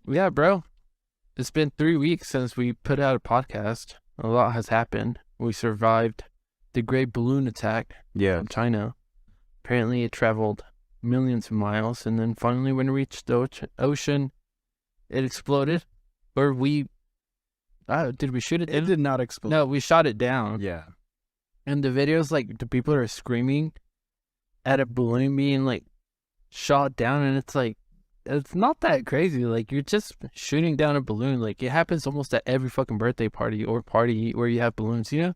Yeah, bro. It's been 3 weeks since we put out a podcast. A lot has happened. We survived the great balloon attack Yeah. from China. Apparently, it traveled millions of miles, and then finally, when it reached the ocean, it exploded. Or did we shoot it down? It did not explode. No, we shot it down. Yeah. And the videos, like, the people are screaming at a balloon being, like, shot down, and it's like, it's not that crazy. Like, you're just shooting down a balloon. Like, it happens almost at every fucking birthday party or party where you have balloons, you know?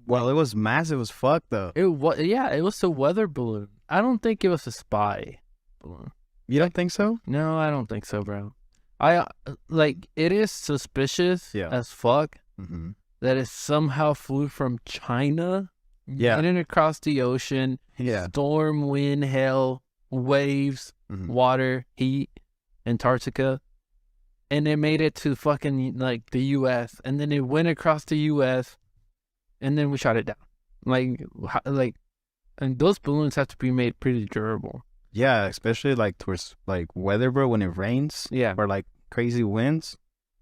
Well, it was massive as fuck, though. It was a weather balloon. I don't think it was a spy balloon. You don't think so? No, I don't think so, bro. It is suspicious as fuck Mm-hmm. that it somehow flew from China, getting across the ocean, storm, wind, hail, waves, water, heat, Antarctica, and it made it to fucking, like, the U.S., and then it went across the U.S., and then we shot it down. And those balloons have to be made pretty durable. Yeah, especially, like, towards, like, weather, bro, when it rains. Yeah. Or, like, crazy winds.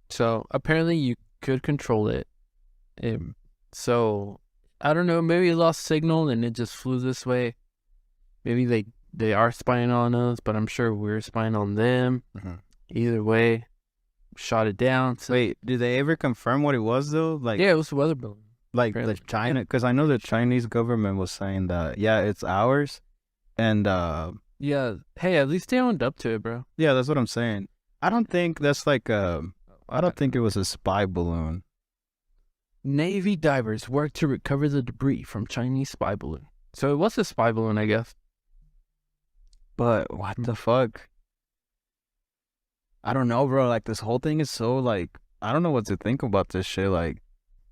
So, apparently you could control it. So, I don't know, maybe it lost signal and it just flew this way. Maybe they are spying on us, but I'm sure we're spying on them. Mm-hmm. Either way, shot it down. So, wait, did they ever confirm what it was, though? Like, yeah, it was a weather balloon. Like, the China, because I know the Chinese government was saying that, yeah, it's ours. And, yeah, hey, at least they owned up to it, bro. Yeah, that's what I'm saying. I don't think that's like I don't think it was a spy balloon. Navy divers work to recover the debris from Chinese spy balloon. So it was a spy balloon, I guess. But what the fuck? I don't know, bro. Like, this whole thing is so, like, I don't know what to think about this shit. Like,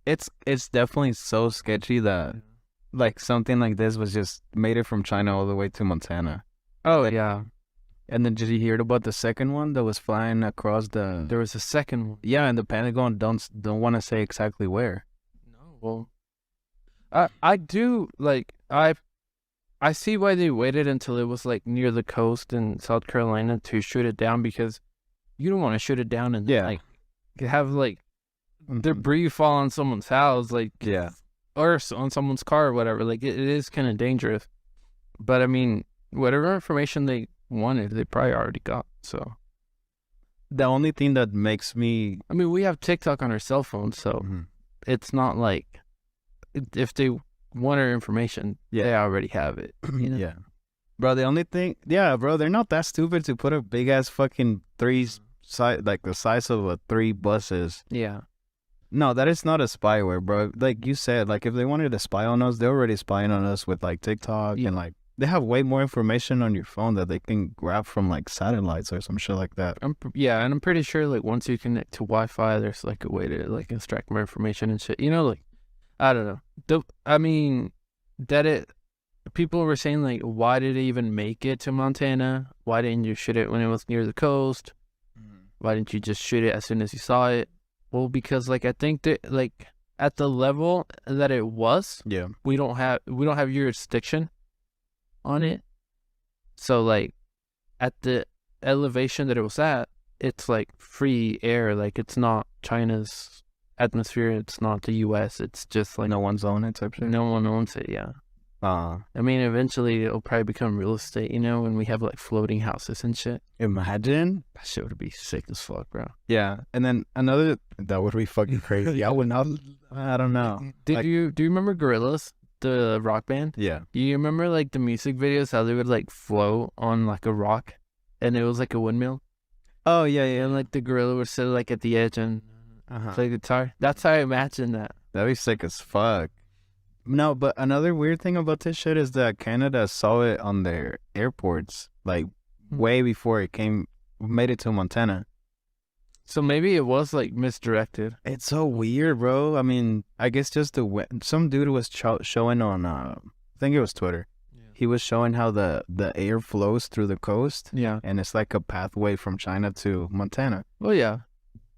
it's definitely so sketchy that, like, something like this was just made it from China all the way to Montana. Oh, yeah. And then did you hear about the second one that was flying across the... There was a second one. Yeah, and the Pentagon don't want to say exactly where. No, well, I do, like, I see why they waited until it was, like, near the coast in South Carolina to shoot it down, because you don't want to shoot it down and, like, have, like, debris fall on someone's house, like, or on someone's car or whatever. Like, it is kind of dangerous. But, I mean, whatever information they wanted, they probably already got. So the only thing that makes me, I mean, we have TikTok on our cell phone, so it's not like if they want our information, they already have it, you know? Yeah, bro, the only thing, bro, they're not that stupid to put a big ass fucking like the size of 3 buses. No, that is not a spyware, bro. Like you said, like, if they wanted to spy on us, they're already spying on us with, like, TikTok and, like, they have way more information on your phone that they can grab from, like, satellites or some shit like that. And I'm pretty sure, like, once you connect to Wi-Fi, there's, like, a way to, like, extract more information and shit. You know, like, I don't know. People were saying, like, why did it even make it to Montana? Why didn't you shoot it when it was near the coast? Why didn't you just shoot it as soon as you saw it? Well, because, like, I think that, like, at the level that it was, we don't have jurisdiction on it. So, like, at the elevation that it was at, it's, like, free air. Like, it's not China's atmosphere. It's not the U.S. It's just, like, no one's own it type shit. No one owns it. Yeah. I mean, eventually it'll probably become real estate, you know, when we have, like, floating houses and shit. Imagine. That shit would be sick as fuck, bro. Yeah. And then that would be fucking crazy. I would not. I don't know. Do you remember Gorillaz, the rock band? Yeah. Do you remember, like, the music videos, how they would, like, float on, like, a rock, and it was like a windmill? Oh, yeah. And, like, the gorilla would sit, like, at the edge and play guitar. That's how I imagine that. That'd be sick as fuck. No, but another weird thing about this shit is that Canada saw it on their airports, like, way before it made it to Montana. So maybe it was, like, misdirected. It's so weird, bro. I mean, I guess just some dude was showing on, I think it was Twitter. He was showing how the air flows through the coast. Yeah. And it's like a pathway from China to Montana. Well, yeah.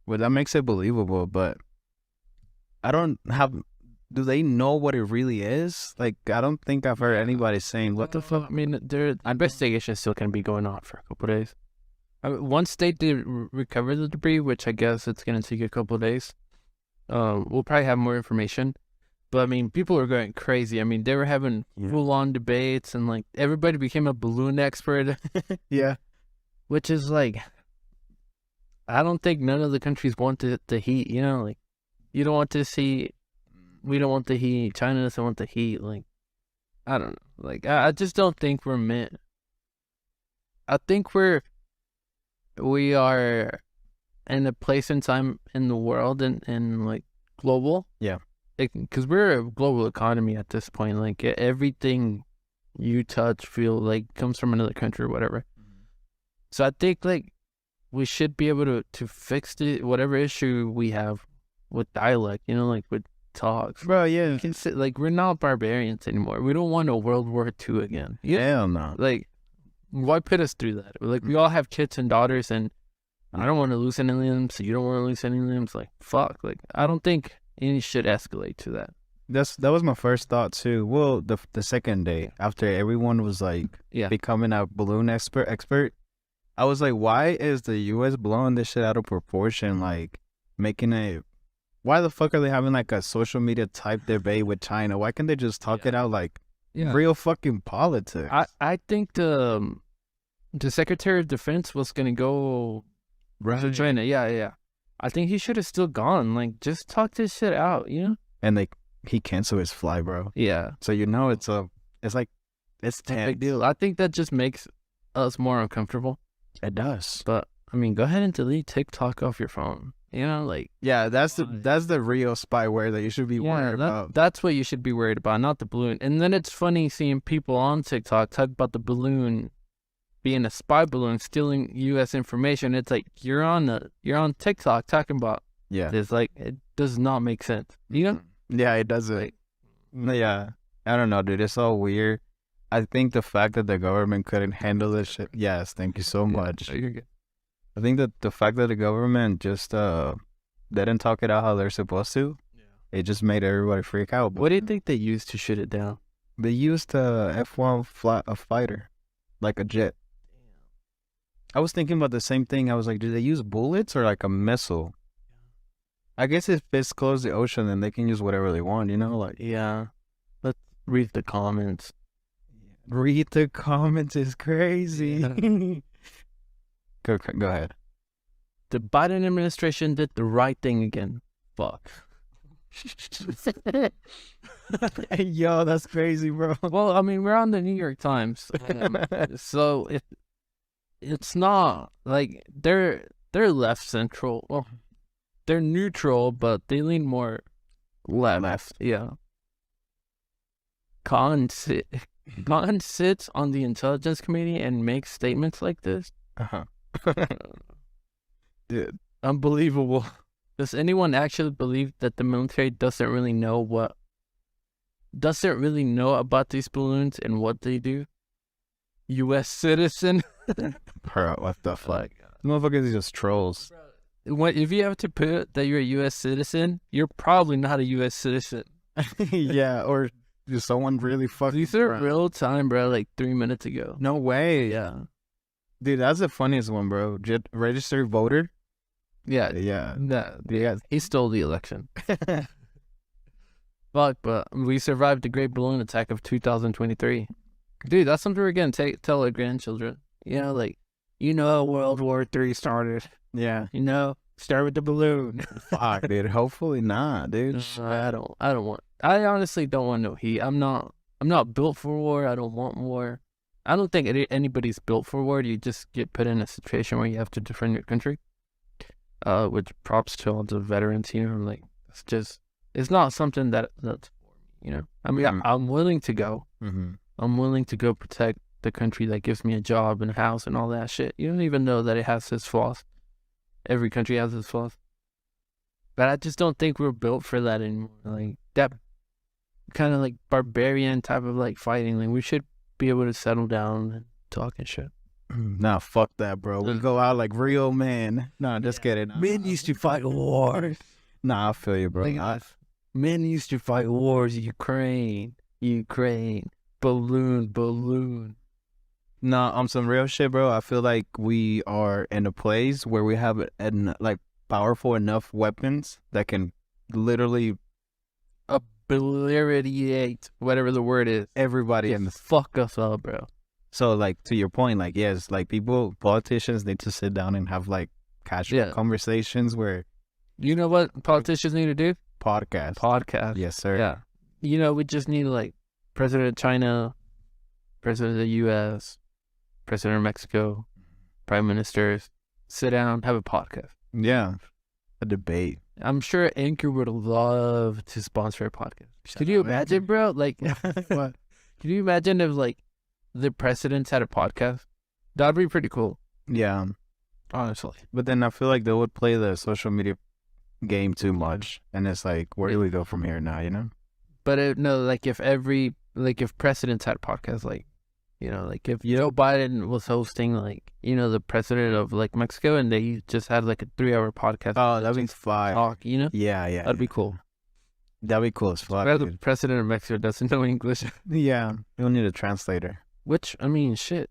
Well, that makes it believable, but do they know what it really is? Like, I don't think I've heard anybody saying, what the fuck? I mean, their investigation still can be going on for a couple of days. once they recover the debris, which I guess it's gonna take a couple of days, we'll probably have more information. But I mean, people are going crazy. I mean, they were having full-on debates, and like everybody became a balloon expert. Yeah, which is like, I don't think none of the countries want the heat. You know, like you don't want to see. We don't want the heat. China doesn't want the heat. Like, I don't know. Like, I just don't think we're meant. I think we are in a place and time in the world and like global. Yeah. Because we're a global economy at this point. Like everything you touch feel like comes from another country or whatever. So I think like we should be able to fix whatever issue we have with dialect, you know, like with talks. Bro, yeah. Like we're not barbarians anymore. We don't want a World War II again. Hell no. Like, why put us through that? Like, we all have kids and daughters, and I don't want to lose any limbs, so you don't want to lose any limbs. Like, fuck. Like, I don't think any should escalate to that. That was my first thought too. Well, the second day after everyone was like becoming a balloon expert, I was like, why is the U.S. blowing this shit out of proportion? Like making a, why the fuck are they having like a social media type debate with China? Why can't they just talk it out like real fucking politics? I think the Secretary of Defense was gonna go to China. Yeah. I think he should have still gone. Like, just talk this shit out, you know? And he canceled his flight, bro. Yeah. So you know it's tense. A big deal. I think that just makes us more uncomfortable. It does. But I mean, go ahead and delete TikTok off your phone. You know, like, yeah, that's the real spyware that you should be worried about. That's what you should be worried about, not the balloon. And then it's funny seeing people on TikTok talk about the balloon being a spy balloon stealing U.S. information. It's like you're on TikTok talking about this. Like, it does not make sense. You know? Yeah, it doesn't. Like, yeah, I don't know, dude. It's all weird. I think the fact that the government couldn't handle this shit. Yes, thank you so much. You're good. I think that the fact that the government just didn't talk it out how they're supposed to, it just made everybody freak out. What do you think they used to shoot it down? They used a F-1 a fighter, like a jet. I was thinking about the same thing. I was like, do they use bullets or like a missile? I guess if it's close to the ocean, then they can use whatever they want, you know? Like, yeah. Let's read the comments. Read the comments is crazy. Yeah. Go ahead. The Biden administration did the right thing again. Fuck. Yo, that's crazy, bro. Well, I mean, we're on the New York Times, so it's not like they're left central. Well, they're neutral, but they lean more left. Yeah. Khan sits on the Intelligence Committee and makes statements like this. Dude, unbelievable. Does anyone actually believe that the military doesn't really know about these balloons and what they do? U.S. citizen? Bro, what the fuck? Motherfuckers are just trolls. If you have to put that you're a U.S. citizen, you're probably not a U.S. citizen. Yeah, or just someone really fucking. These are real time, bro, like 3 minutes ago. No way. Yeah. Dude, that's the funniest one, bro. Registered voter? Yeah. Yeah. He stole the election. Fuck, but we survived the Great Balloon Attack of 2023. Dude, that's something we're going to tell our grandchildren. You know, like, World War III started. Yeah. Start with the balloon. Fuck, dude. Hopefully not, dude. I honestly don't want no heat. I'm not built for war. I don't want war. I don't think anybody's built for war. You just get put in a situation where you have to defend your country. Which props to all the veterans, like, it's not something that's, I mean, I'm willing to go. Mm-hmm. I'm willing to go protect the country that gives me a job and a house and all that shit. You don't even know that it has its flaws. Every country has its flaws. But I just don't think we're built for that anymore. Like, that kind of like barbarian type of like fighting. Like, we should be able to settle down and talk and shit. Nah, fuck that, bro. We go out like real men. Nah, just kidding. Men used to fight wars. Nah, I feel you, bro. Like, men used to fight wars. Ukraine. Balloon. No, on some real shit, bro. I feel like we are in a place where we have like powerful enough weapons that can literally obliterate whatever the word is. Everybody in the fuck us up, bro. So, like, to your point, like, yes, like politicians need to sit down and have like casual conversations where. You know what politicians need to do? Podcast. Yes, sir. Yeah. You know, we just need like President of China, President of the U.S., President of Mexico, Prime Ministers, sit down, have a podcast. Yeah. A debate. I'm sure Anchor would love to sponsor a podcast. Could you imagine, bro? Like, what? Could you imagine if like the presidents had a podcast? That'd be pretty cool. Yeah. Honestly. But then I feel like they would play the social media game too much. And it's like, where do we go from here now, you know? But no, like if presidents had a podcast, like, you know, like if Joe Biden was hosting, like, you know, the president of like Mexico and they just had like a 3-hour podcast. Oh, that'd be fire. Talk, you know? Yeah. That'd be cool. That'd be cool as fuck. The president of Mexico doesn't know English. Yeah. You'll need a translator. Which, I mean, shit.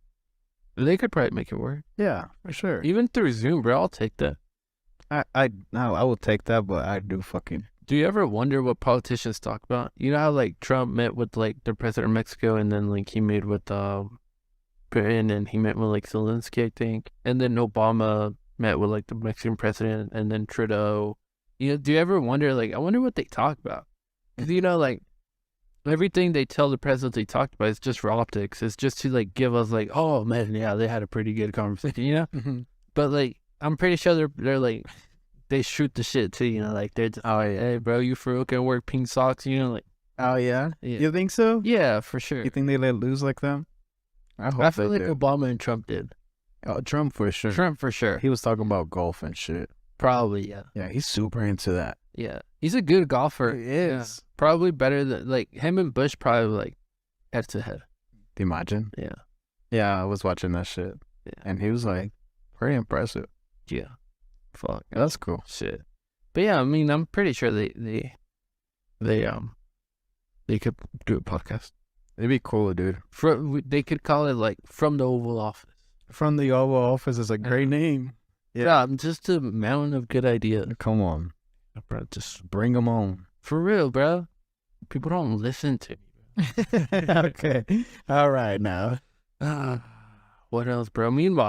They could probably make it work. Yeah, for sure. Even through Zoom, bro, I'll take that. I will take that, but I do fucking. Do you ever wonder what politicians talk about? You know how like Trump met with like the president of Mexico, and then like he met with Britain, and he met with like Zelensky, I think, and then Obama met with like the Mexican president, and then Trudeau. You know, do you ever wonder like I wonder what they talk about? Because you know like everything they tell the president they talked about is just for optics. It's just to like give us like, oh man, yeah, they had a pretty good conversation, you know. Mm-hmm. But like I'm pretty sure they're like. They shoot the shit too, you know, like they're just, oh yeah, hey bro, you for real can wear pink socks, you know, like, oh yeah, you think so? Yeah, for sure. You think they let loose like that? I feel like Obama and Trump did. Oh, Trump for sure. He was talking about golf and shit. Probably, yeah. Yeah, he's super into that. Yeah, he's a good golfer. He is. Yeah. Probably better than like him and Bush. Probably like head to head. Do you imagine? Yeah. Yeah, I was watching that shit, and he was like, very impressive. Yeah. Fuck, that's cool. Shit. But yeah, I mean, I'm pretty sure they could do a podcast. It'd be cool, dude. They could call it like From the Oval Office. From the Oval Office is a great name. Yeah, I'm just a mountain of good ideas. Come on, bro. Just bring them on. For real, bro. People don't listen to me. Okay. All right, now. What else, bro? Meanwhile.